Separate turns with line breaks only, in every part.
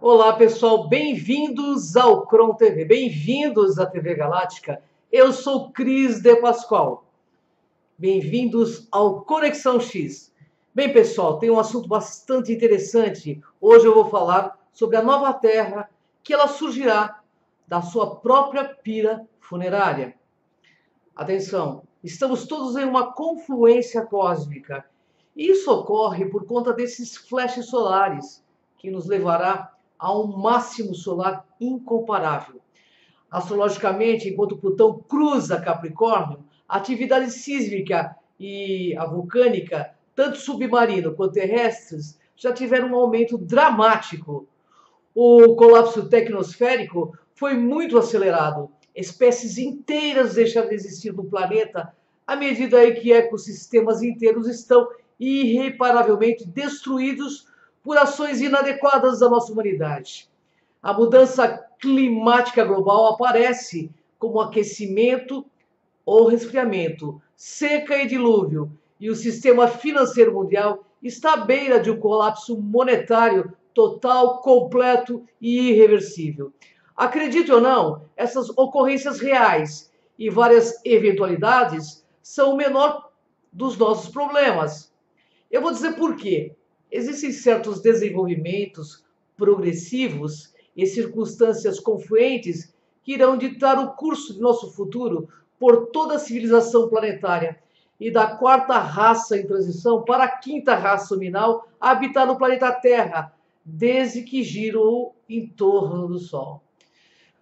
Olá, pessoal, bem-vindos ao Cron TV, bem-vindos à TV Galáctica. Eu sou Cris de Pascoal. Bem-vindos ao Conexão X. Bem, pessoal, tem um assunto bastante interessante. Hoje eu vou falar sobre a nova Terra, que ela surgirá da sua própria pira funerária. Atenção, estamos todos em uma confluência cósmica. Isso ocorre por conta desses flashes solares, que nos levará a um máximo solar incomparável. Astrologicamente, enquanto Plutão cruza Capricórnio, a atividade sísmica e a vulcânica, tanto submarino quanto terrestres, já tiveram um aumento dramático. O colapso tecnosférico foi muito acelerado. Espécies inteiras deixaram de existir no planeta à medida em que ecossistemas inteiros estão irreparavelmente destruídos por ações inadequadas da nossa humanidade. A mudança climática global aparece como aquecimento ou resfriamento, seca e dilúvio, e o sistema financeiro mundial está à beira de um colapso monetário total, completo e irreversível. Acredite ou não, essas ocorrências reais e várias eventualidades são o menor dos nossos problemas. Eu vou dizer por quê. Existem certos desenvolvimentos progressivos e circunstâncias confluentes que irão ditar o curso de nosso futuro por toda a civilização planetária e da quarta raça em transição para a quinta raça nominal a habitar no planeta Terra, desde que girou em torno do Sol.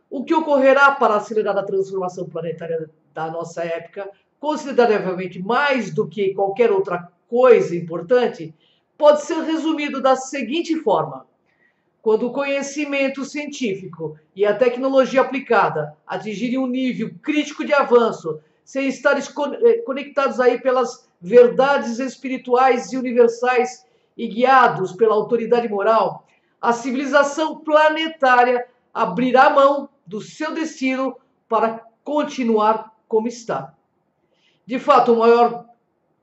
O que ocorrerá para acelerar a transformação planetária da nossa época, consideravelmente mais do que qualquer outra coisa importante, pode ser resumido da seguinte forma: quando o conhecimento científico e a tecnologia aplicada atingirem um nível crítico de avanço, sem estar conectados aí pelas verdades espirituais e universais e guiados pela autoridade moral, a civilização planetária abrirá mão do seu destino para continuar como está. De fato,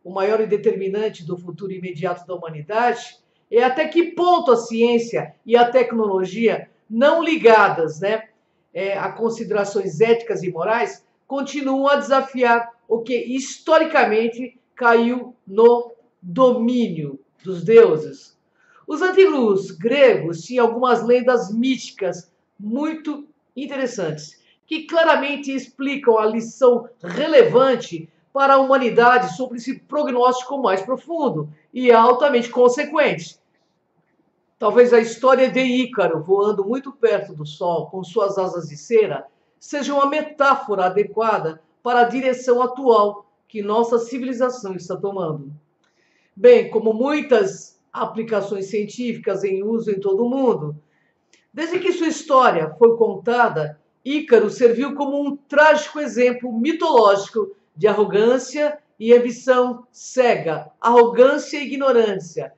o maior determinante do futuro imediato da humanidade é até que ponto a ciência e a tecnologia, não ligadas a considerações éticas e morais, continuam a desafiar o que historicamente caiu no domínio dos deuses. Os antigos gregos tinham algumas lendas místicas muito interessantes, que claramente explicam a lição relevante para a humanidade sobre esse prognóstico mais profundo e altamente consequente. Talvez a história de Ícaro voando muito perto do Sol com suas asas de cera seja uma metáfora adequada para a direção atual que nossa civilização está tomando. Bem, como muitas aplicações científicas em uso em todo o mundo, desde que sua história foi contada, Ícaro serviu como um trágico exemplo mitológico de arrogância e ambição cega, arrogância e ignorância.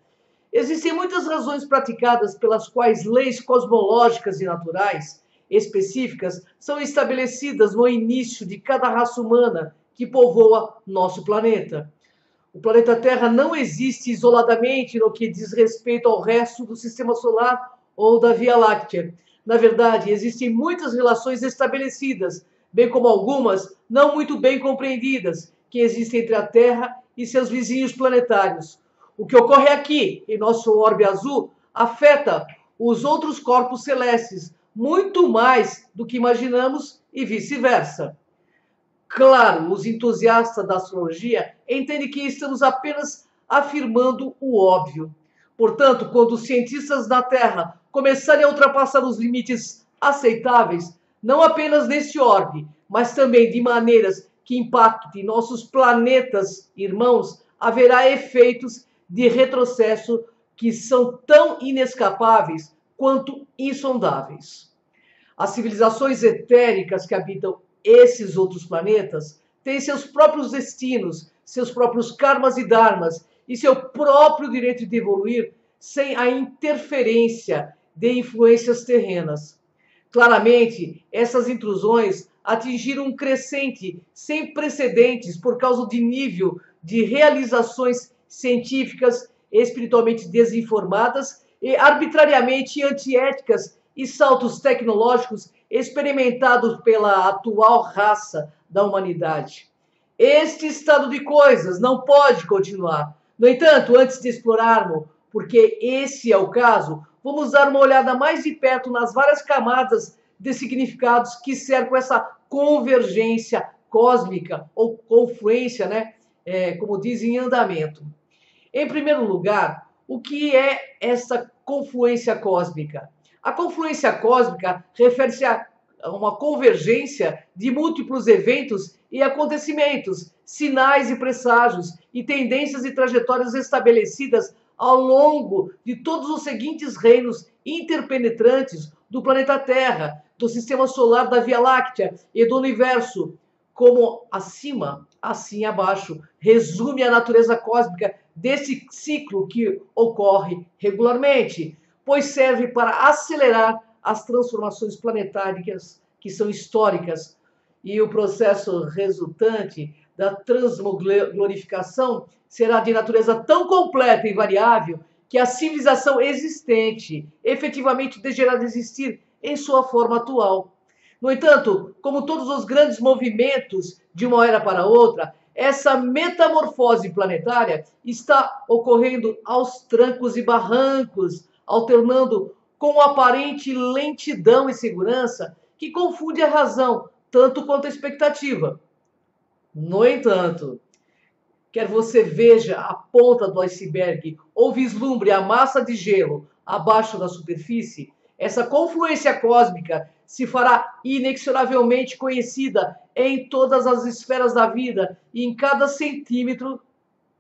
Existem muitas razões praticadas pelas quais leis cosmológicas e naturais específicas são estabelecidas no início de cada raça humana que povoa nosso planeta. O planeta Terra não existe isoladamente no que diz respeito ao resto do Sistema Solar ou da Via Láctea. Na verdade, existem muitas relações estabelecidas, bem como algumas não muito bem compreendidas, que existem entre a Terra e seus vizinhos planetários. O que ocorre aqui, em nosso orbe azul, afeta os outros corpos celestes muito mais do que imaginamos e vice-versa. Claro, os entusiastas da astrologia entendem que estamos apenas afirmando o óbvio. Portanto, quando os cientistas da Terra começarem a ultrapassar os limites aceitáveis, não apenas nesse orbe, mas também de maneiras que impactem nossos planetas irmãos, haverá efeitos de retrocesso que são tão inescapáveis quanto insondáveis. As civilizações etéricas que habitam esses outros planetas têm seus próprios destinos, seus próprios karmas e dharmas e seu próprio direito de evoluir sem a interferência de influências terrenas. Claramente, essas intrusões atingiram um crescente sem precedentes por causa de nível de realizações científicas espiritualmente desinformadas e arbitrariamente antiéticas e saltos tecnológicos experimentados pela atual raça da humanidade. Este estado de coisas não pode continuar. No entanto, antes de explorarmos porque esse é o caso, vamos dar uma olhada mais de perto nas várias camadas de significados que cercam essa convergência cósmica ou confluência, né? Como dizem, em andamento. Em primeiro lugar, o que é essa confluência cósmica? A confluência cósmica refere-se a uma convergência de múltiplos eventos e acontecimentos, sinais e presságios, e tendências e trajetórias estabelecidas ao longo de todos os seguintes reinos interpenetrantes do planeta Terra, do sistema solar, da Via Láctea e do universo. Como acima, assim abaixo, resume a natureza cósmica desse ciclo que ocorre regularmente, pois serve para acelerar as transformações planetárias que são históricas, e o processo resultante da transglorificação será de natureza tão completa e variável que a civilização existente efetivamente deixará de existir em sua forma atual. No entanto, como todos os grandes movimentos de uma era para outra, essa metamorfose planetária está ocorrendo aos trancos e barrancos, alternando com aparente lentidão e segurança que confunde a razão tanto quanto a expectativa. No entanto, quer você veja a ponta do iceberg ou vislumbre a massa de gelo abaixo da superfície, essa confluência cósmica se fará inexoravelmente conhecida em todas as esferas da vida e em cada centímetro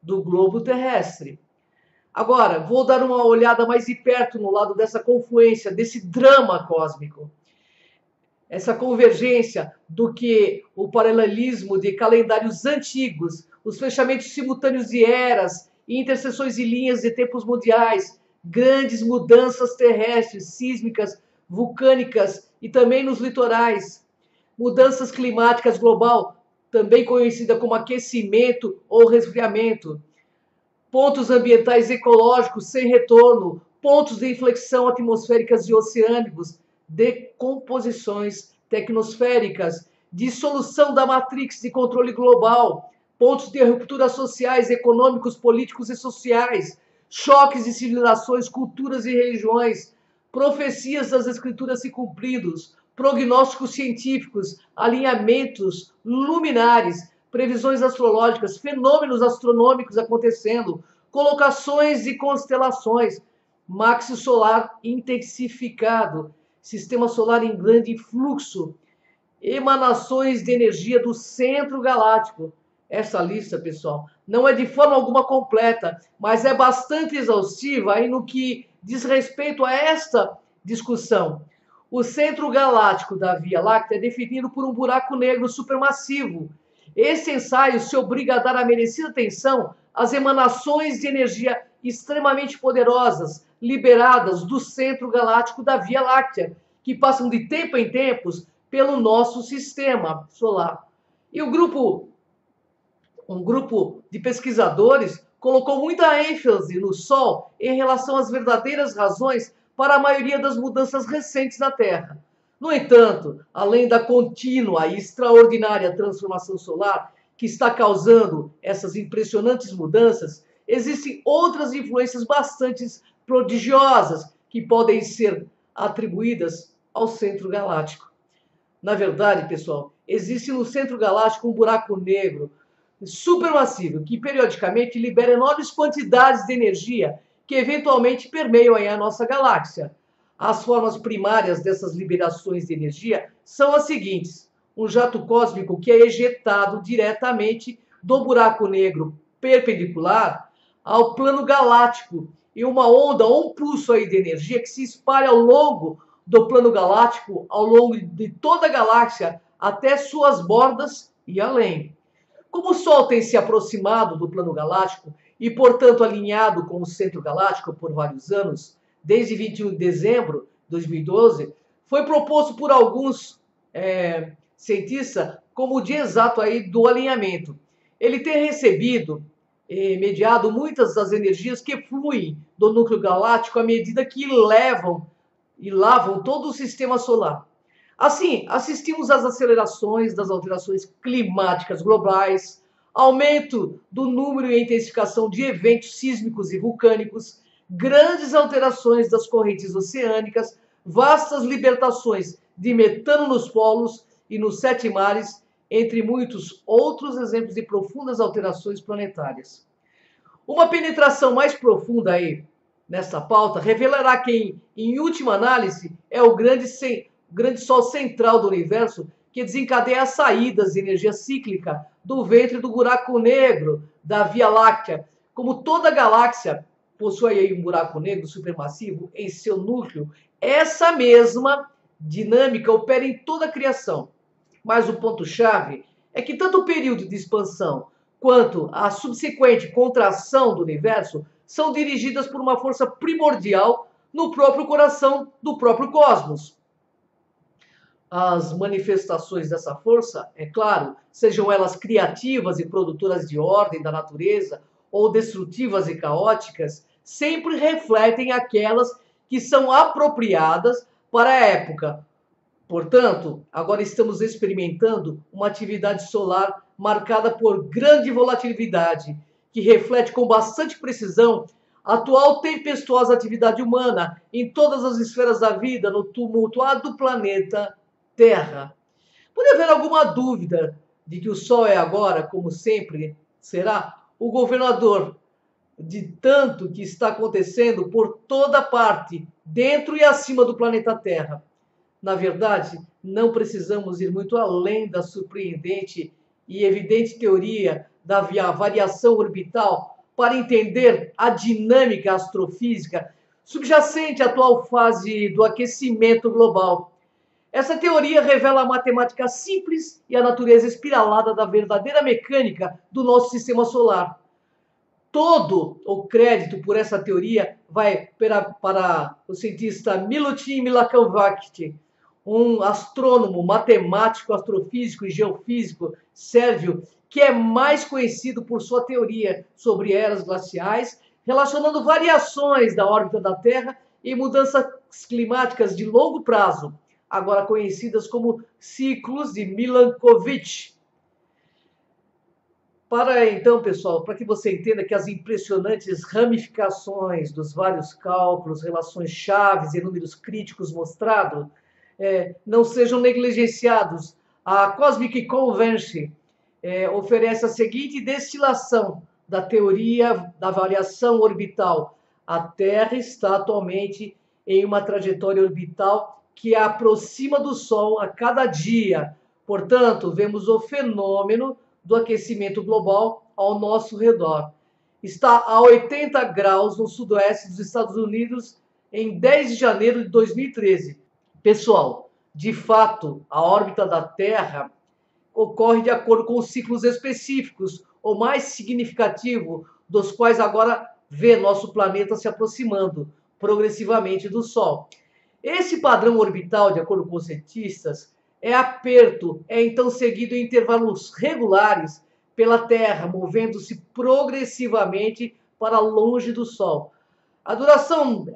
do globo terrestre. Agora, vou dar uma olhada mais de perto no lado dessa confluência, desse drama cósmico. Essa convergência do que o paralelismo de calendários antigos, os fechamentos simultâneos de eras e interseções de linhas de tempos mundiais, grandes mudanças terrestres, sísmicas, vulcânicas e também nos litorais, mudanças climáticas global, também conhecida como aquecimento ou resfriamento, pontos ambientais ecológicos sem retorno, pontos de inflexão atmosféricas e oceânicos, decomposições tecnosféricas, dissolução da matrix de controle global, pontos de ruptura sociais, econômicos, políticos e sociais, choques de civilizações, culturas e religiões, profecias das escrituras se cumpridos, prognósticos científicos, alinhamentos luminares, previsões astrológicas, fenômenos astronômicos acontecendo, colocações de constelações, maxi solar intensificado, sistema solar em grande fluxo, emanações de energia do centro galáctico. Essa lista, pessoal, não é de forma alguma completa, mas é bastante exaustiva aí no que diz respeito a esta discussão. O centro galáctico da Via Láctea é definido por um buraco negro supermassivo. Esse ensaio se obriga a dar a merecida atenção às emanações de energia extremamente poderosas, liberadas do centro galáctico da Via Láctea, que passam de tempo em tempos pelo nosso sistema solar. E um grupo de pesquisadores colocou muita ênfase no Sol em relação às verdadeiras razões para a maioria das mudanças recentes na Terra. No entanto, além da contínua e extraordinária transformação solar que está causando essas impressionantes mudanças, existem outras influências bastante prodigiosas que podem ser atribuídas ao centro galáctico. Na verdade, pessoal, existe no centro galáctico um buraco negro supermassivo que periodicamente libera enormes quantidades de energia que eventualmente permeiam a nossa galáxia. As formas primárias dessas liberações de energia são as seguintes: um jato cósmico que é ejetado diretamente do buraco negro perpendicular ao plano galáctico e uma onda ou um pulso aí de energia que se espalha ao longo do plano galáctico, ao longo de toda a galáxia, até suas bordas e além. Como o Sol tem se aproximado do plano galáctico e, portanto, alinhado com o centro galáctico por vários anos, desde 21 de dezembro de 2012, foi proposto por alguns cientistas como o dia exato aí do alinhamento. Ele tem recebido mediado muitas das energias que fluem do núcleo galáctico à medida que levam e lavam todo o sistema solar. Assim, assistimos às acelerações das alterações climáticas globais, aumento do número e intensificação de eventos sísmicos e vulcânicos, grandes alterações das correntes oceânicas, vastas libertações de metano nos polos e nos sete mares, entre muitos outros exemplos de profundas alterações planetárias. Uma penetração mais profunda aí nessa pauta revelará que, em última análise, é o grande Sol central do universo que desencadeia as saídas de energia cíclica do ventre do buraco negro da Via Láctea. Como toda galáxia possui aí um buraco negro supermassivo em seu núcleo, essa mesma dinâmica opera em toda a criação. Mas o ponto-chave é que tanto o período de expansão quanto a subsequente contração do universo são dirigidas por uma força primordial no próprio coração do próprio cosmos. As manifestações dessa força, é claro, sejam elas criativas e produtoras de ordem da natureza ou destrutivas e caóticas, sempre refletem aquelas que são apropriadas para a época. Portanto, agora estamos experimentando uma atividade solar marcada por grande volatilidade, que reflete com bastante precisão a atual tempestuosa atividade humana em todas as esferas da vida no tumultuado planeta Terra. Pode haver alguma dúvida de que o Sol é agora, como sempre, será o governador de tanto que está acontecendo por toda parte, dentro e acima do planeta Terra. Na verdade, não precisamos ir muito além da surpreendente e evidente teoria da variação orbital para entender a dinâmica astrofísica subjacente à atual fase do aquecimento global. Essa teoria revela a matemática simples e a natureza espiralada da verdadeira mecânica do nosso sistema solar. Todo o crédito por essa teoria vai para o cientista Milutin Milankovic, um astrônomo, matemático, astrofísico e geofísico sérvio, que é mais conhecido por sua teoria sobre eras glaciais, relacionando variações da órbita da Terra e mudanças climáticas de longo prazo, agora conhecidas como ciclos de Milankovitch. Então, pessoal, para que você entenda que as impressionantes ramificações dos vários cálculos, relações chaves e números críticos mostrados não sejam negligenciados, a Cosmic Convention oferece a seguinte destilação da teoria da variação orbital. A Terra está atualmente em uma trajetória orbital que a aproxima do Sol a cada dia. Portanto, vemos o fenômeno do aquecimento global ao nosso redor. Está a 80 graus no sudoeste dos Estados Unidos em 10 de janeiro de 2013. Pessoal, de fato, a órbita da Terra ocorre de acordo com ciclos específicos, o mais significativo dos quais agora vê nosso planeta se aproximando progressivamente do Sol. Esse padrão orbital, de acordo com os cientistas, é então seguido em intervalos regulares pela Terra, movendo-se progressivamente para longe do Sol. A duração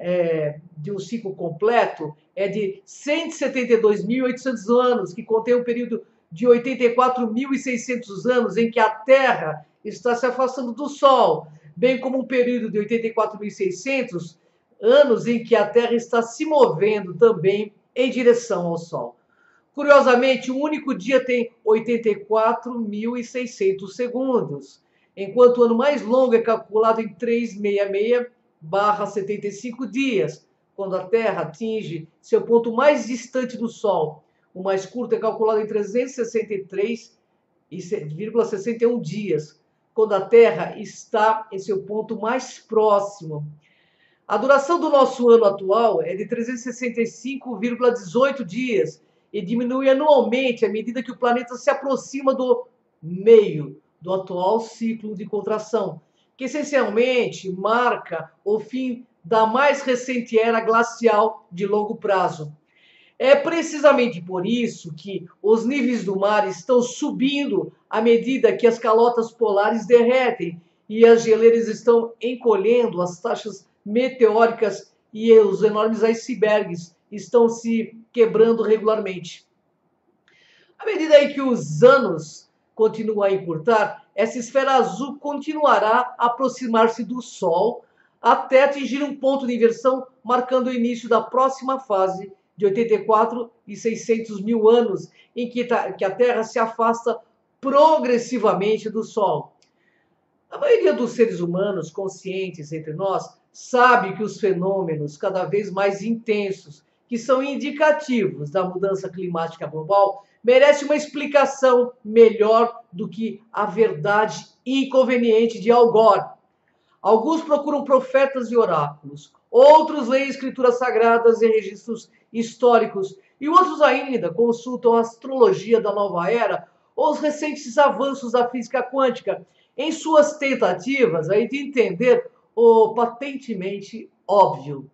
de um ciclo completo é de 172.800 anos, que contém um período de 84.600 anos em que a Terra está se afastando do Sol, bem como um período de 84.600 anos em que a Terra está se movendo também em direção ao Sol. Curiosamente, um único dia tem 84.600 segundos, enquanto o ano mais longo é calculado em 366/75 dias, quando a Terra atinge seu ponto mais distante do Sol. O mais curto é calculado em 363,61 dias, quando a Terra está em seu ponto mais próximo. A duração do nosso ano atual é de 365,18 dias e diminui anualmente à medida que o planeta se aproxima do meio do atual ciclo de contração, que essencialmente marca o fim da mais recente era glacial de longo prazo. É precisamente por isso que os níveis do mar estão subindo à medida que as calotas polares derretem e as geleiras estão encolhendo, as taxas meteóricas e os enormes icebergs estão se quebrando regularmente. À medida em que os anos continuam a encurtar, essa esfera azul continuará a aproximar-se do Sol até atingir um ponto de inversão, marcando o início da próxima fase de 84 e 600 mil anos, em que a Terra se afasta progressivamente do Sol. A maioria dos seres humanos conscientes entre nós sabe que os fenômenos cada vez mais intensos, que são indicativos da mudança climática global, merecem uma explicação melhor do que a verdade inconveniente de Al Gore. Alguns procuram profetas e oráculos, outros leem escrituras sagradas e registros históricos, e outros ainda consultam a astrologia da nova era ou os recentes avanços da física quântica, em suas tentativas aí de entender o patentemente óbvio.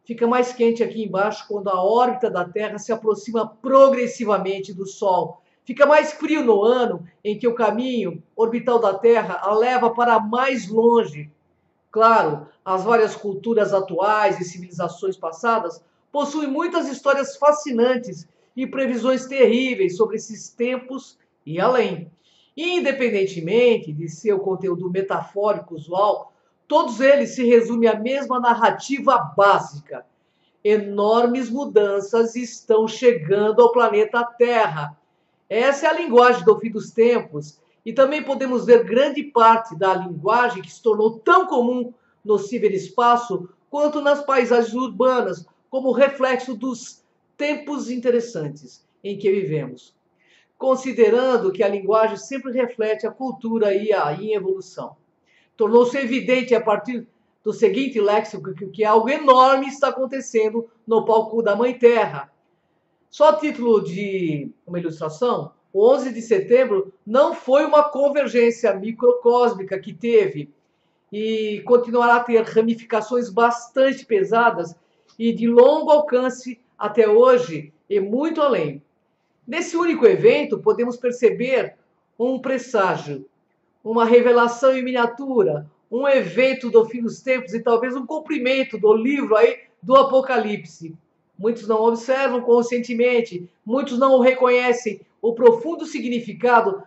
Fica mais quente aqui embaixo quando a órbita da Terra se aproxima progressivamente do Sol. Fica mais frio no ano em que o caminho orbital da Terra a leva para mais longe. Claro, as várias culturas atuais e civilizações passadas possuem muitas histórias fascinantes e previsões terríveis sobre esses tempos e além. Independentemente de seu conteúdo metafórico usual, todos eles se resumem à mesma narrativa básica. Enormes mudanças estão chegando ao planeta Terra. Essa é a linguagem do fim dos tempos. E também podemos ver grande parte da linguagem que se tornou tão comum no ciberespaço quanto nas paisagens urbanas, como reflexo dos tempos interessantes em que vivemos. Considerando que a linguagem sempre reflete a cultura em evolução. Tornou-se evidente a partir do seguinte léxico que algo enorme está acontecendo no palco da Mãe Terra. Só a título de uma ilustração, o 11 de setembro não foi uma convergência microcósmica que teve e continuará a ter ramificações bastante pesadas e de longo alcance até hoje e muito além. Nesse único evento, podemos perceber um presságio, uma revelação em miniatura, um evento do fim dos tempos e talvez um cumprimento do livro aí do Apocalipse. Muitos não observam conscientemente, muitos não reconhecem o profundo significado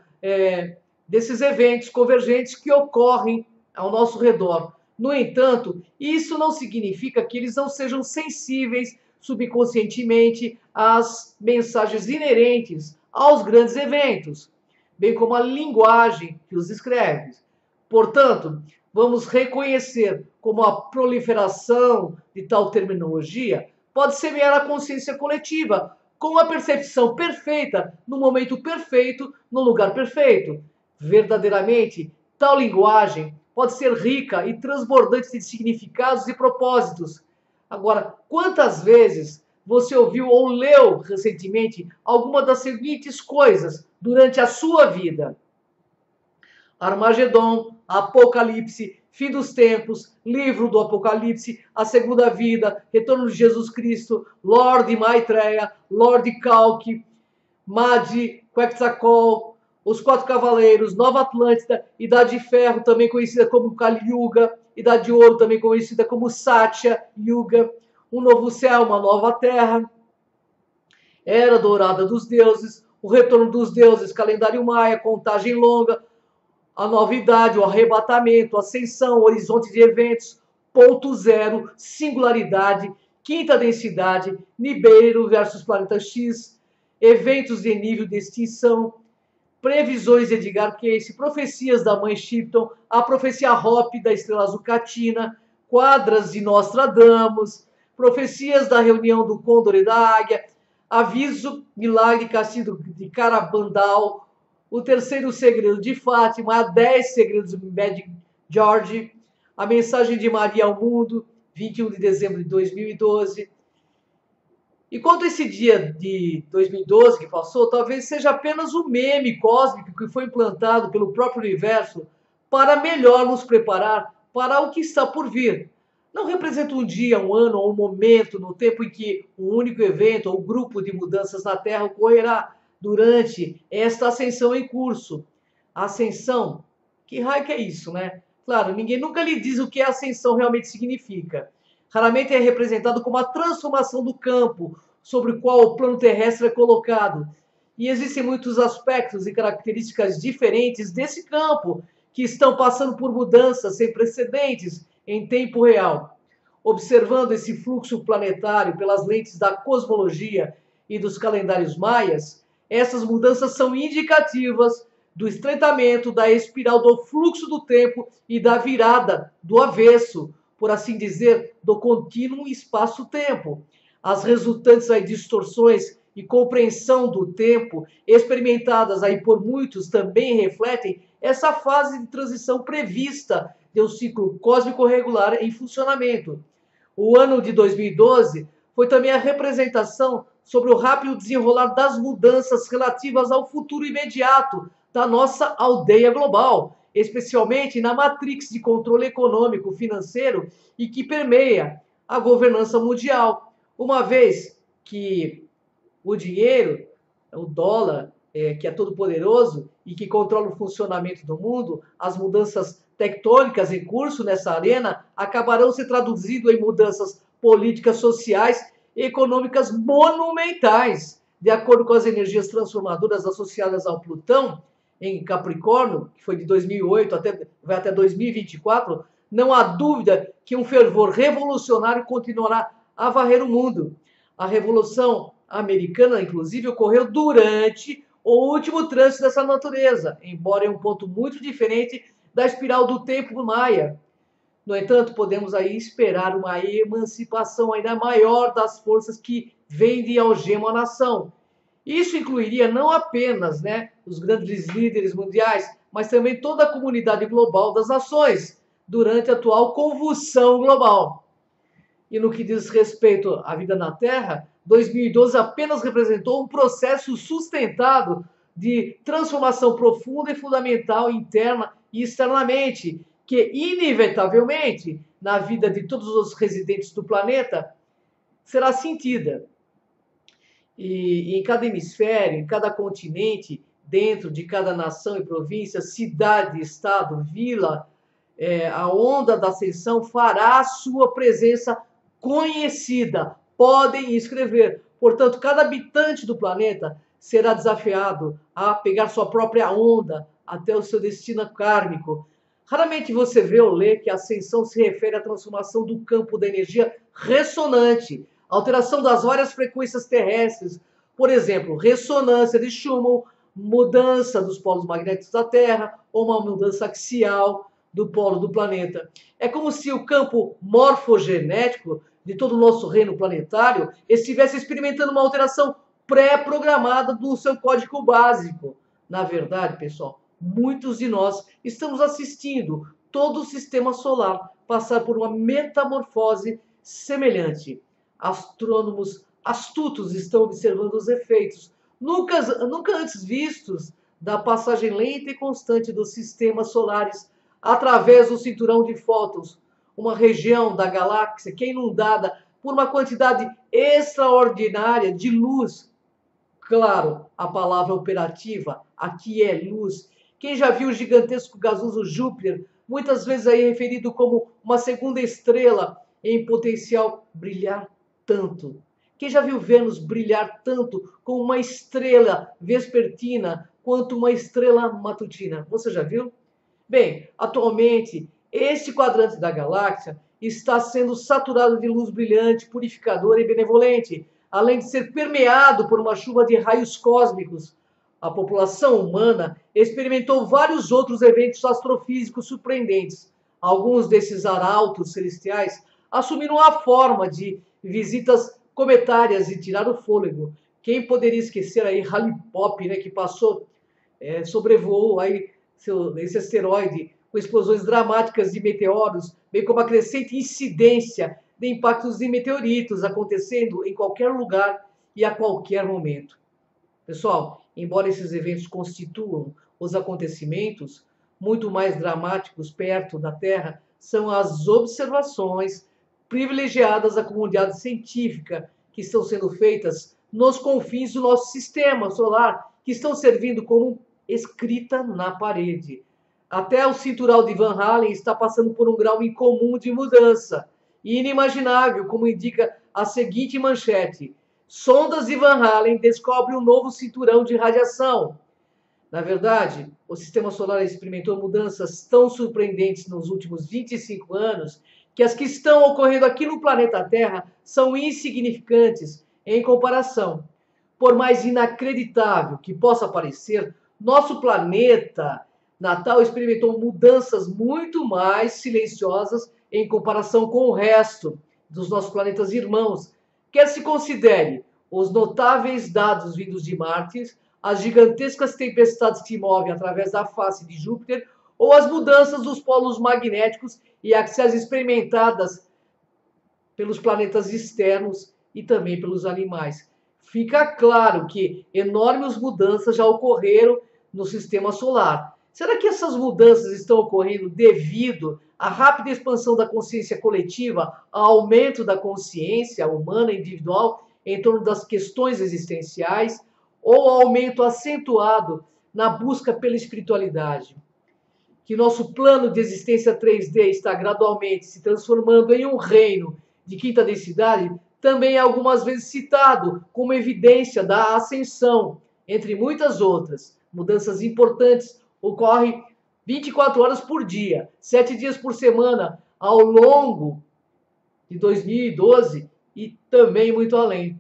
desses eventos convergentes que ocorrem ao nosso redor. No entanto, isso não significa que eles não sejam sensíveis subconscientemente às mensagens inerentes aos grandes eventos, bem como a linguagem que os escreve. Portanto, vamos reconhecer como a proliferação de tal terminologia pode semear a consciência coletiva, com a percepção perfeita, no momento perfeito, no lugar perfeito. Verdadeiramente, tal linguagem pode ser rica e transbordante de significados e propósitos. Agora, quantas vezes você ouviu ou leu recentemente alguma das seguintes coisas durante a sua vida? Armagedon, Apocalipse, Fim dos Tempos, Livro do Apocalipse, A Segunda Vida, Retorno de Jesus Cristo, Lorde Maitreya, Lorde Kalki, Madi, Quetzalcoatl, Os Quatro Cavaleiros, Nova Atlântida, Idade de Ferro, também conhecida como Kali Yuga, Idade de Ouro, também conhecida como Satya Yuga, Um Novo Céu, Uma Nova Terra, Era Dourada dos Deuses, O Retorno dos Deuses, Calendário Maia, Contagem Longa, A Nova Idade, O Arrebatamento, Ascensão, Horizonte de Eventos, Ponto Zero, Singularidade, Quinta Densidade, Nibiru versus Planeta X, Eventos de Nível de Extinção, Previsões de Edgar Cayce, Profecias da Mãe Shipton, A Profecia Hopi da Estrela Azul Catina, Quadras de Nostradamus, Profecias da Reunião do Côndor e da Águia, Aviso, Milagre e Castigo de Carabandal, O Terceiro Segredo de Fátima, 10 Segredos de Mad George, A Mensagem de Maria ao Mundo, 21 de dezembro de 2012. E quanto a esse dia de 2012 que passou, talvez seja apenas um meme cósmico que foi implantado pelo próprio universo para melhor nos preparar para o que está por vir. Não representa um dia, um ano ou um momento no tempo em que um único evento ou grupo de mudanças na Terra ocorrerá durante esta ascensão em curso. A ascensão Que raio que é isso, né? Claro, ninguém nunca lhe diz o que a ascensão realmente significa. Raramente é representado como a transformação do campo sobre o qual o plano terrestre é colocado. E existem muitos aspectos e características diferentes desse campo que estão passando por mudanças sem precedentes em tempo real. Observando esse fluxo planetário pelas lentes da cosmologia e dos calendários maias, essas mudanças são indicativas do estreitamento da espiral do fluxo do tempo e da virada do avesso, por assim dizer, do contínuo espaço-tempo. As resultantes aí distorções e compreensão do tempo experimentadas aí por muitos também refletem essa fase de transição prevista do ciclo cósmico regular em funcionamento. O ano de 2012 foi também a representação sobre o rápido desenrolar das mudanças relativas ao futuro imediato da nossa aldeia global, especialmente na matrix de controle econômico financeiro e que permeia a governança mundial, uma vez que o dinheiro, o dólar, que é todo poderoso e que controla o funcionamento do mundo, as mudanças tectônicas em curso nessa arena acabarão se traduzindo em mudanças políticas, sociais e econômicas monumentais, de acordo com as energias transformadoras associadas ao Plutão em Capricórnio, que foi de 2008 vai até 2024, não há dúvida que um fervor revolucionário continuará a varrer o mundo. A Revolução Americana, inclusive, ocorreu durante o último trânsito dessa natureza, embora em um ponto muito diferente da espiral do tempo maia. No entanto, podemos aí esperar uma emancipação ainda maior das forças que vêm de algema a nação. Isso incluiria não apenas, os grandes líderes mundiais, mas também toda a comunidade global das nações, durante a atual convulsão global. E no que diz respeito à vida na Terra, 2012 apenas representou um processo sustentado de transformação profunda e fundamental interna e externamente, que inevitavelmente, na vida de todos os residentes do planeta, será sentida. E em cada hemisfério, em cada continente, dentro de cada nação e província, cidade, estado, vila, a onda da ascensão fará sua presença conhecida. Podem escrever. Portanto, cada habitante do planeta será desafiado a pegar sua própria onda até o seu destino kármico. Raramente você vê ou lê que a ascensão se refere à transformação do campo da energia ressonante, alteração das várias frequências terrestres, por exemplo, ressonância de Schumann, mudança dos polos magnéticos da Terra ou uma mudança axial do polo do planeta. É como se o campo morfogenético de todo o nosso reino planetário estivesse experimentando uma alteração pré-programada do seu código básico. Na verdade, pessoal, muitos de nós estamos assistindo todo o sistema solar passar por uma metamorfose semelhante. Astrônomos astutos estão observando os efeitos nunca antes vistos da passagem lenta e constante dos sistemas solares através do cinturão de fótons, uma região da galáxia que é inundada por uma quantidade extraordinária de luz. Claro, a palavra operativa aqui é luz. Quem já viu o gigantesco gasoso Júpiter, muitas vezes aí referido como uma segunda estrela em potencial, brilhar tanto? Quem já viu Vênus brilhar tanto como uma estrela vespertina quanto uma estrela matutina? Você já viu? Bem, atualmente, este quadrante da galáxia está sendo saturado de luz brilhante, purificadora e benevolente, além de ser permeado por uma chuva de raios cósmicos. A população humana experimentou vários outros eventos astrofísicos surpreendentes. Alguns desses arautos celestiais assumiram a forma de visitas cometárias e tiraram o fôlego. Quem poderia esquecer aí Halley Pop, que passou, sobrevoou aí esse asteroide com explosões dramáticas de meteoros, bem como a crescente incidência de impactos de meteoritos acontecendo em qualquer lugar e a qualquer momento. Pessoal, embora esses eventos constituam os acontecimentos muito mais dramáticos perto da Terra, são as observações privilegiadas da comunidade científica que estão sendo feitas nos confins do nosso sistema solar, que estão servindo como escrita na parede. Até o cintural de Van Halen está passando por um grau incomum de mudança. E inimaginável, como indica a seguinte manchete: sondas de Van Halen descobrem um novo cinturão de radiação. Na verdade, o sistema solar experimentou mudanças tão surpreendentes nos últimos 25 anos que as que estão ocorrendo aqui no planeta Terra são insignificantes em comparação. Por mais inacreditável que possa parecer, nosso planeta natal experimentou mudanças muito mais silenciosas em comparação com o resto dos nossos planetas irmãos. Quer se considere os notáveis dados vindos de Marte, as gigantescas tempestades que movem através da face de Júpiter, ou as mudanças dos polos magnéticos e axiais experimentadas pelos planetas externos e também pelos animais. Fica claro que enormes mudanças já ocorreram no sistema solar. Será que essas mudanças estão ocorrendo devido à rápida expansão da consciência coletiva, ao aumento da consciência humana individual em torno das questões existenciais, ou ao aumento acentuado na busca pela espiritualidade? Que nosso plano de existência 3D está gradualmente se transformando em um reino de quinta densidade, também é algumas vezes citado como evidência da ascensão, entre muitas outras. Mudanças importantes ocorrem 24 horas por dia, 7 dias por semana, ao longo de 2012 e também muito além.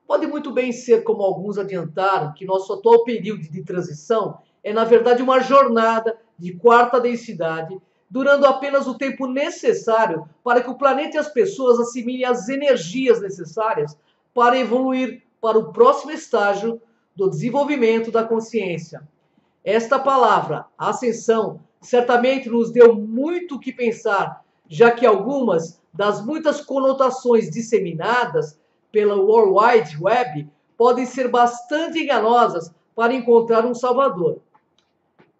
Pode muito bem ser, como alguns adiantaram, que nosso atual período de transição é, na verdade, uma jornada de quarta densidade, durando apenas o tempo necessário para que o planeta e as pessoas assimilem as energias necessárias para evoluir para o próximo estágio do desenvolvimento da consciência. Esta palavra, ascensão, certamente nos deu muito o que pensar, já que algumas das muitas conotações disseminadas pela World Wide Web podem ser bastante enganosas para encontrar um salvador.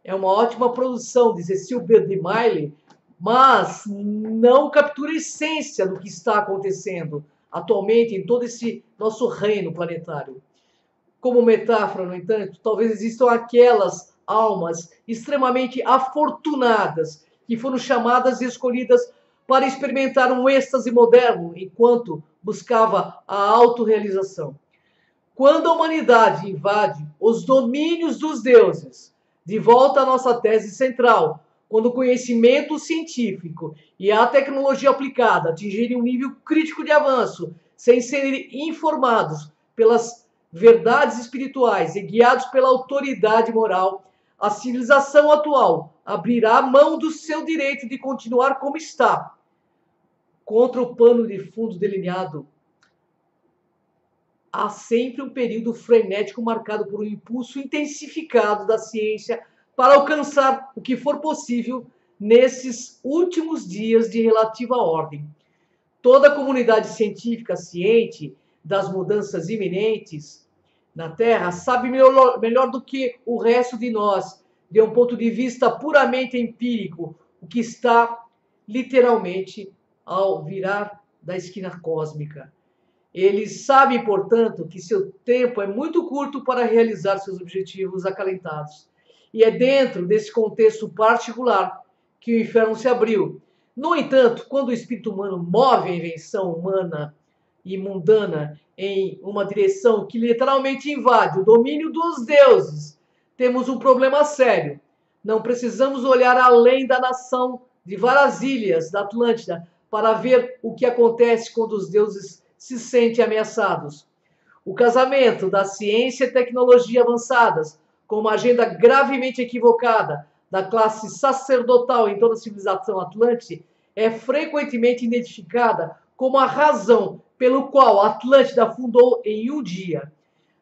É uma ótima produção de Cecil B. DeMille, mas não captura a essência do que está acontecendo atualmente em todo esse nosso reino planetário. Como metáfora, no entanto, talvez existam aquelas almas extremamente afortunadas que foram chamadas e escolhidas para experimentar um êxtase moderno enquanto buscava a autorrealização. Quando a humanidade invade os domínios dos deuses, de volta à nossa tese central, quando o conhecimento científico e a tecnologia aplicada atingirem um nível crítico de avanço, sem serem informados pelas verdades espirituais e guiados pela autoridade moral, a civilização atual abrirá mão do seu direito de continuar como está, contra o pano de fundo delineado. Há sempre um período frenético marcado por um impulso intensificado da ciência para alcançar o que for possível nesses últimos dias de relativa ordem. Toda a comunidade científica ciente das mudanças iminentes na Terra sabe melhor do que o resto de nós, de um ponto de vista puramente empírico, o que está literalmente ao virar da esquina cósmica. Eles sabem, portanto, que seu tempo é muito curto para realizar seus objetivos acalentados. E é dentro desse contexto particular que o inferno se abriu. No entanto, quando o espírito humano move a invenção humana e mundana em uma direção que literalmente invade o domínio dos deuses, temos um problema sério. Não precisamos olhar além da nação de várias ilhas da Atlântida para ver o que acontece quando os deuses se sentem ameaçados. O casamento da ciência e tecnologia avançadas com uma agenda gravemente equivocada da classe sacerdotal em toda a civilização atlântica é frequentemente identificada como a razão pelo qual a Atlântida afundou em um dia.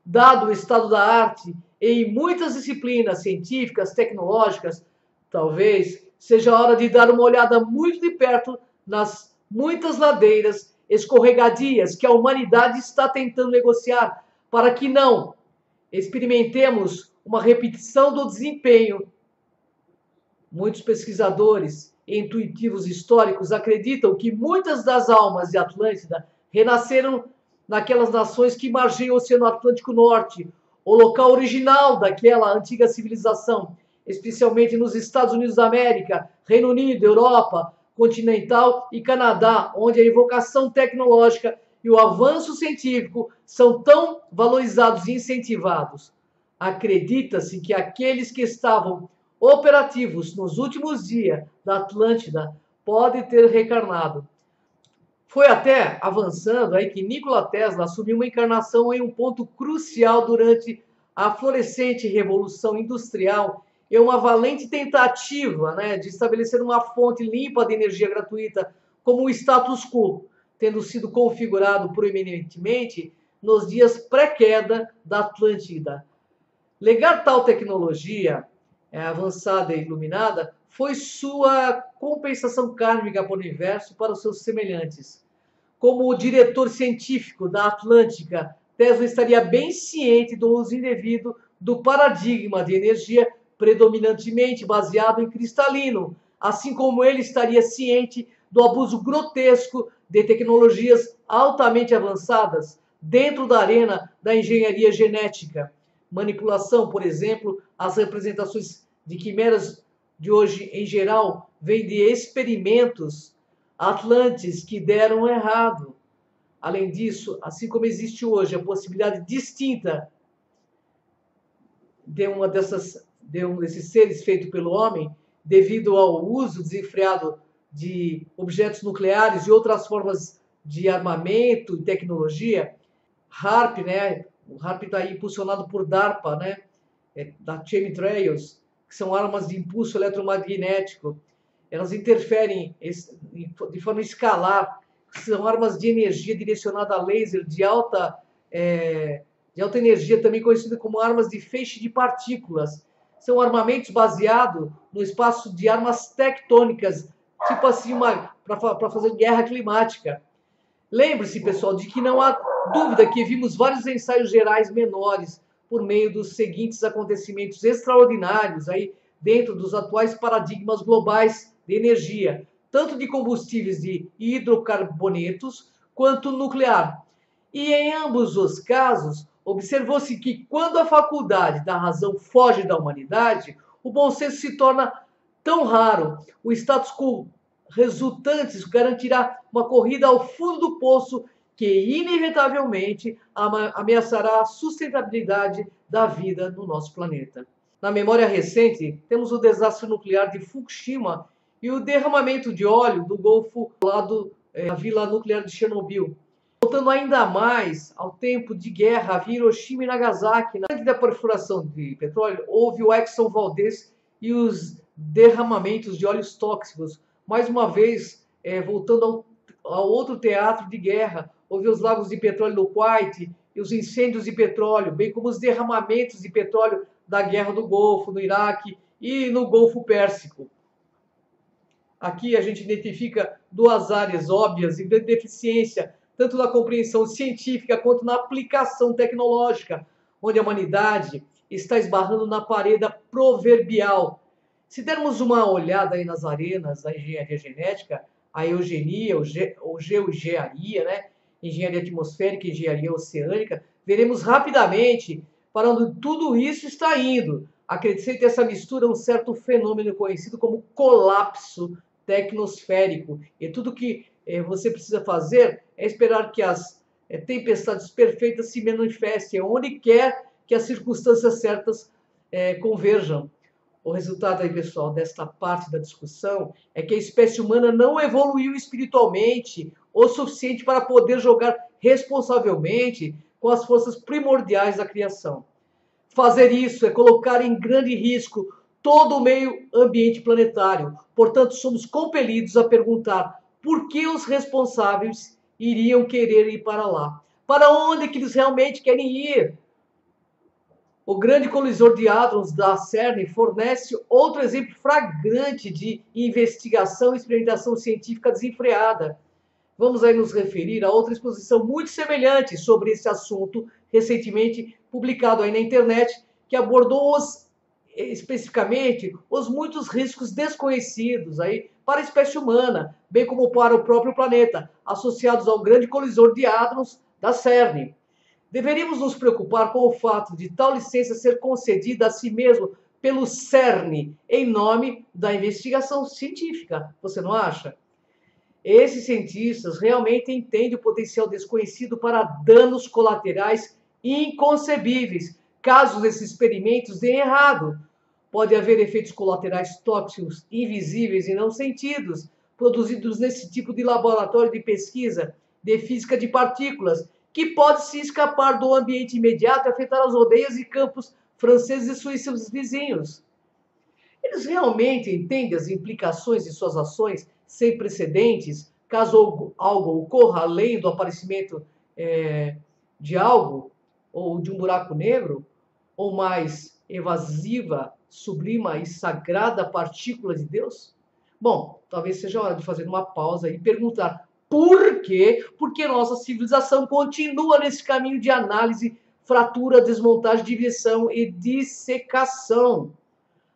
Dado o estado da arte em muitas disciplinas científicas, tecnológicas, talvez seja a hora de dar uma olhada muito de perto nas muitas ladeiras escorregadias que a humanidade está tentando negociar para que não experimentemos uma repetição do desempenho. Muitos pesquisadores e intuitivos históricos acreditam que muitas das almas de Atlântida renasceram naquelas nações que margeiam o Oceano Atlântico Norte, o local original daquela antiga civilização, especialmente nos Estados Unidos da América, Reino Unido, Europa continental e Canadá, onde a evocação tecnológica e o avanço científico são tão valorizados e incentivados. Acredita-se que aqueles que estavam operativos nos últimos dias da Atlântida podem ter reencarnado. Foi até avançando aí que Nikola Tesla assumiu uma encarnação em um ponto crucial durante a florescente Revolução Industrial e uma valente tentativa, né, de estabelecer uma fonte limpa de energia gratuita como o status quo, tendo sido configurado proeminentemente nos dias pré-queda da Atlântida. Legar tal tecnologia avançada e iluminada foi sua compensação kármica para o universo e para os seus semelhantes. Como diretor científico da Atlântica, Tesla estaria bem ciente do uso indevido do paradigma de energia predominantemente baseado em cristalino, assim como ele estaria ciente do abuso grotesco de tecnologias altamente avançadas dentro da arena da engenharia genética. Manipulação, por exemplo, as representações de quimeras de hoje, em geral, vêm de experimentos atlantes que deram errado. Além disso, assim como existe hoje a possibilidade distinta de um desses seres feito pelo homem, devido ao uso desenfreado de objetos nucleares e outras formas de armamento e tecnologia, HARP, né? O HARP está aí impulsionado por DARPA, né? Da Chemtrails, que são armas de impulso eletromagnético. Elas interferem de forma escalar, são armas de energia direcionada a laser de alta energia, também conhecidas como armas de feixe de partículas. São armamentos baseados no espaço de armas tectônicas, tipo assim, para fazer guerra climática. Lembre-se, pessoal, de que não há dúvida que vimos vários ensaios gerais menores por meio dos seguintes acontecimentos extraordinários aí dentro dos atuais paradigmas globais de energia, tanto de combustíveis de hidrocarbonetos quanto nuclear. E em ambos os casos, observou-se que quando a faculdade da razão foge da humanidade, o bom senso se torna tão raro, o status quo resultantes garantirá uma corrida ao fundo do poço que inevitavelmente ameaçará a sustentabilidade da vida no nosso planeta. Na memória recente, temos o desastre nuclear de Fukushima e o derramamento de óleo do Golfo da vila nuclear de Chernobyl. Voltando ainda mais ao tempo de guerra, havia Hiroshima e Nagasaki. Antes da perfuração de petróleo, houve o Exxon Valdez e os derramamentos de óleos tóxicos. Mais uma vez, voltando ao outro teatro de guerra, houve os lagos de petróleo no Kuwait e os incêndios de petróleo, bem como os derramamentos de petróleo da Guerra do Golfo, no Iraque e no Golfo Pérsico. Aqui a gente identifica duas áreas óbvias e grande deficiência, tanto na compreensão científica quanto na aplicação tecnológica, onde a humanidade está esbarrando na parede proverbial. Se dermos uma olhada aí nas arenas da engenharia genética, a eugenia, ou geoengenharia, né? Engenharia atmosférica e engenharia oceânica, veremos rapidamente para onde tudo isso está indo. Acredito que essa mistura é um certo fenômeno conhecido como colapso tecnosférico. E tudo que você precisa fazer é esperar que as tempestades perfeitas se manifestem onde quer que as circunstâncias certas converjam. O resultado aí, pessoal, desta parte da discussão é que a espécie humana não evoluiu espiritualmente o suficiente para poder jogar responsavelmente com as forças primordiais da criação. Fazer isso é colocar em grande risco todo o meio ambiente planetário. Portanto, somos compelidos a perguntar por que os responsáveis iriam querer ir para lá. Para onde que eles realmente querem ir? O grande colisor de hadrons da CERN fornece outro exemplo flagrante de investigação e experimentação científica desenfreada. Vamos aí nos referir a outra exposição muito semelhante sobre esse assunto, recentemente publicado aí na internet, que abordou especificamente os muitos riscos desconhecidos aí para a espécie humana, bem como para o próprio planeta, associados ao grande colisor de hadrons da CERN. Deveríamos nos preocupar com o fato de tal licença ser concedida a si mesmo pelo CERN, em nome da investigação científica. Você não acha? Esses cientistas realmente entendem o potencial desconhecido para danos colaterais inconcebíveis, caso esses experimentos deem errado. Pode haver efeitos colaterais tóxicos invisíveis e não sentidos, produzidos nesse tipo de laboratório de pesquisa de física de partículas, que pode se escapar do ambiente imediato e afetar as aldeias e campos franceses e suíços vizinhos. Eles realmente entendem as implicações de suas ações sem precedentes, caso algo ocorra além do aparecimento de algo, ou de um buraco negro, ou mais evasiva, sublima e sagrada partícula de Deus? Bom, talvez seja a hora de fazer uma pausa e perguntar por quê? Porque nossa civilização continua nesse caminho de análise, fratura, desmontagem, divisão e dissecação,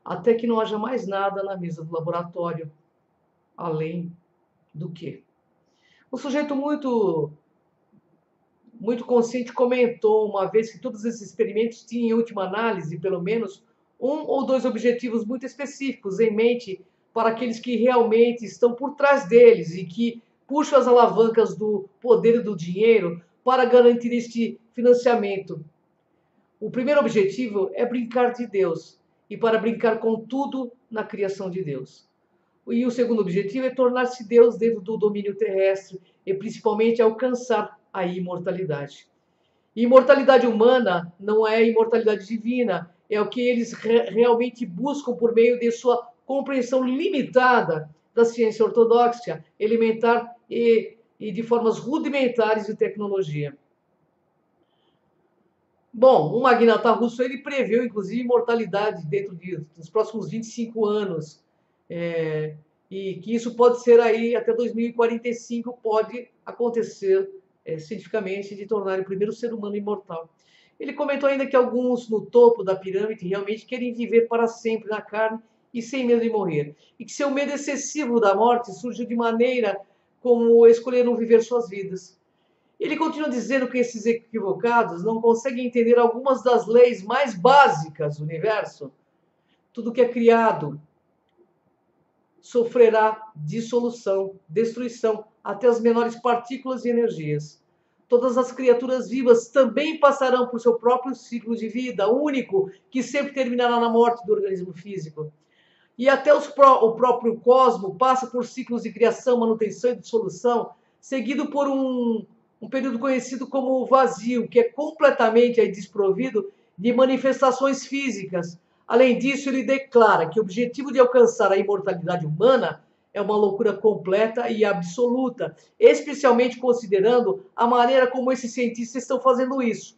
até que não haja mais nada na mesa do laboratório, além do que. Um sujeito muito consciente comentou uma vez que todos esses experimentos tinham, em última análise, pelo menos um ou dois objetivos muito específicos em mente para aqueles que realmente estão por trás deles e que puxam as alavancas do poder e do dinheiro para garantir este financiamento. O primeiro objetivo é brincar de Deus e para brincar com tudo na criação de Deus. E o segundo objetivo é tornar-se Deus dentro do domínio terrestre e principalmente alcançar a imortalidade. Imortalidade humana não é imortalidade divina, é o que eles realmente buscam por meio de sua compreensão limitada da ciência ortodoxa, elementar e de formas rudimentares de tecnologia. Bom, um magnata russo ele previu, inclusive, imortalidade dentro dos próximos 25 anos. E que isso pode ser aí, até 2045, pode acontecer cientificamente, de tornar o primeiro ser humano imortal. Ele comentou ainda que alguns no topo da pirâmide realmente querem viver para sempre na carne e sem medo de morrer. E que seu medo excessivo da morte surgiu de maneira como escolheram viver suas vidas. Ele continua dizendo que esses equivocados não conseguem entender algumas das leis mais básicas do universo. Tudo que é criado sofrerá dissolução, destruição, até as menores partículas e energias. Todas as criaturas vivas também passarão por seu próprio ciclo de vida, único, que sempre terminará na morte do organismo físico. E até o próprio cosmos passa por ciclos de criação, manutenção e dissolução, seguido por um período conhecido como o vazio, que é completamente desprovido de manifestações físicas. Além disso, ele declara que o objetivo de alcançar a imortalidade humana é uma loucura completa e absoluta, especialmente considerando a maneira como esses cientistas estão fazendo isso.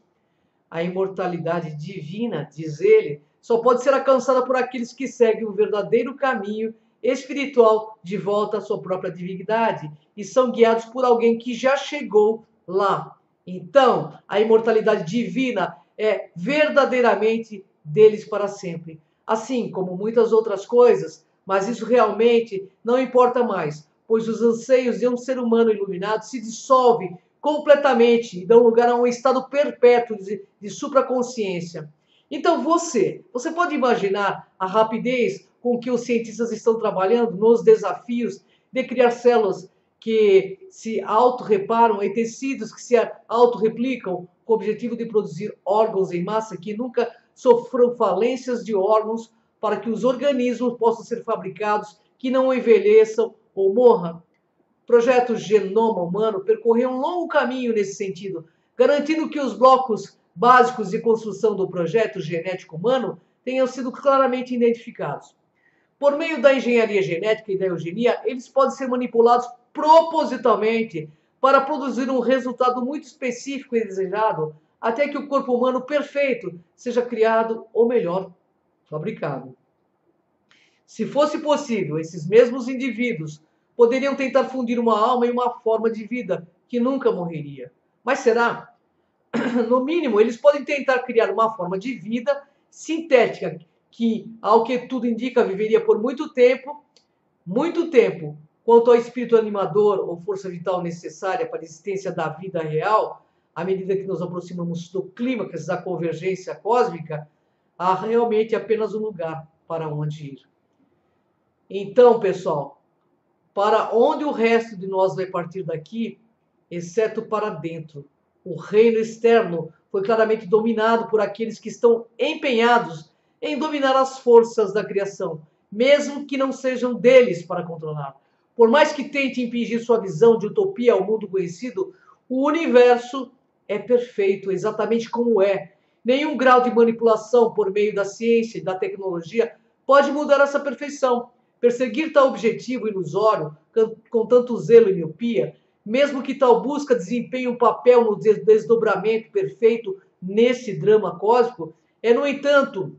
A imortalidade divina, diz ele, só pode ser alcançada por aqueles que seguem o verdadeiro caminho espiritual de volta à sua própria divindade e são guiados por alguém que já chegou lá. Então, a imortalidade divina é verdadeiramente deles para sempre. Assim como muitas outras coisas, mas isso realmente não importa mais, pois os anseios de um ser humano iluminado se dissolvem completamente e dão lugar a um estado perpétuo de supraconsciência. Então você pode imaginar a rapidez com que os cientistas estão trabalhando nos desafios de criar células que se autorreparam e tecidos que se autorreplicam com o objetivo de produzir órgãos em massa que nunca sofram falências de órgãos para que os organismos possam ser fabricados, que não envelheçam ou morram. O projeto Genoma Humano percorreu um longo caminho nesse sentido, garantindo que os blocos básicos de construção do projeto genético humano tenham sido claramente identificados. Por meio da engenharia genética e da eugenia, eles podem ser manipulados propositalmente para produzir um resultado muito específico e desejado, até que o corpo humano perfeito seja criado, ou melhor, fabricado. Se fosse possível, esses mesmos indivíduos poderiam tentar fundir uma alma em uma forma de vida que nunca morreria. Mas será? No mínimo, eles podem tentar criar uma forma de vida sintética que, ao que tudo indica, viveria por muito tempo. Quanto ao espírito animador ou força vital necessária para a existência da vida real, à medida que nos aproximamos do clímax da convergência cósmica, há realmente apenas um lugar para onde ir. Então, pessoal, para onde o resto de nós vai partir daqui, exceto para dentro? O reino externo foi claramente dominado por aqueles que estão empenhados em dominar as forças da criação, mesmo que não sejam deles para controlar. Por mais que tente impingir sua visão de utopia ao mundo conhecido, o universo é perfeito, exatamente como é. Nenhum grau de manipulação por meio da ciência e da tecnologia pode mudar essa perfeição. Perseguir tal objetivo ilusório, com tanto zelo e miopia, mesmo que tal busca desempenhe um papel no desdobramento perfeito nesse drama cósmico, é, no entanto,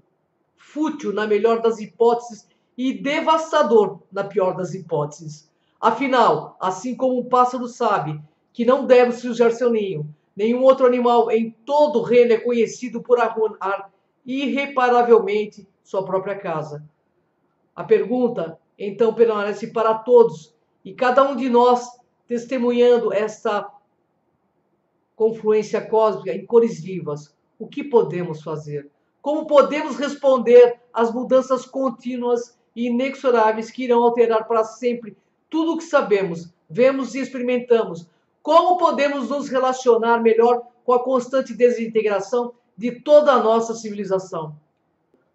fútil na melhor das hipóteses e devastador na pior das hipóteses. Afinal, assim como um pássaro sabe que não deve sujar seu ninho, nenhum outro animal em todo o reino é conhecido por arruinar irreparavelmente sua própria casa. A pergunta, então, permanece para todos, e cada um de nós, testemunhando essa confluência cósmica em cores vivas, o que podemos fazer? Como podemos responder às mudanças contínuas e inexoráveis que irão alterar para sempre tudo o que sabemos, vemos e experimentamos? Como podemos nos relacionar melhor com a constante desintegração de toda a nossa civilização?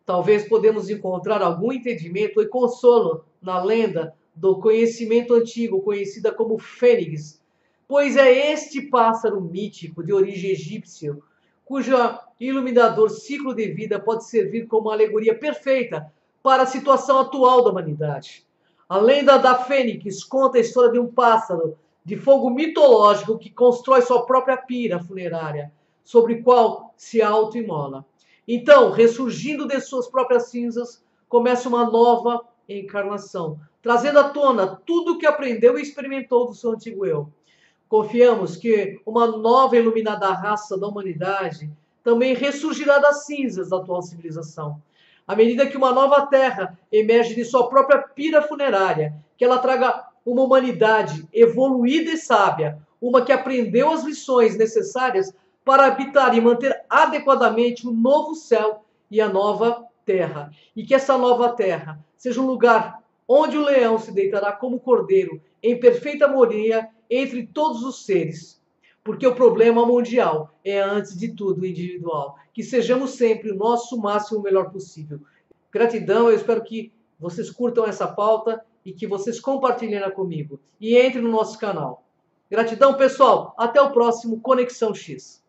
Talvez podemos encontrar algum entendimento e consolo na lenda do conhecimento antigo, conhecida como Fênix, pois é este pássaro mítico de origem egípcia, cujo iluminador ciclo de vida pode servir como alegoria perfeita para a situação atual da humanidade. A lenda da Fênix conta a história de um pássaro de fogo mitológico que constrói sua própria pira funerária, sobre a qual se auto-imola. Então, ressurgindo de suas próprias cinzas, começa uma nova encarnação, trazendo à tona tudo o que aprendeu e experimentou do seu antigo eu. Confiamos que uma nova e iluminada raça da humanidade também ressurgirá das cinzas da atual civilização. À medida que uma nova terra emerge de sua própria pira funerária, que ela traga uma humanidade evoluída e sábia, uma que aprendeu as lições necessárias para habitar e manter adequadamente o novo céu e a nova terra. E que essa nova terra seja um lugar onde o leão se deitará como cordeiro, em perfeita harmonia entre todos os seres. Porque o problema mundial é, antes de tudo, individual. Que sejamos sempre o nosso máximo melhor possível. Gratidão, eu espero que vocês curtam essa pauta e que vocês compartilhem ela comigo. E entrem no nosso canal. Gratidão, pessoal. Até o próximo Conexão X.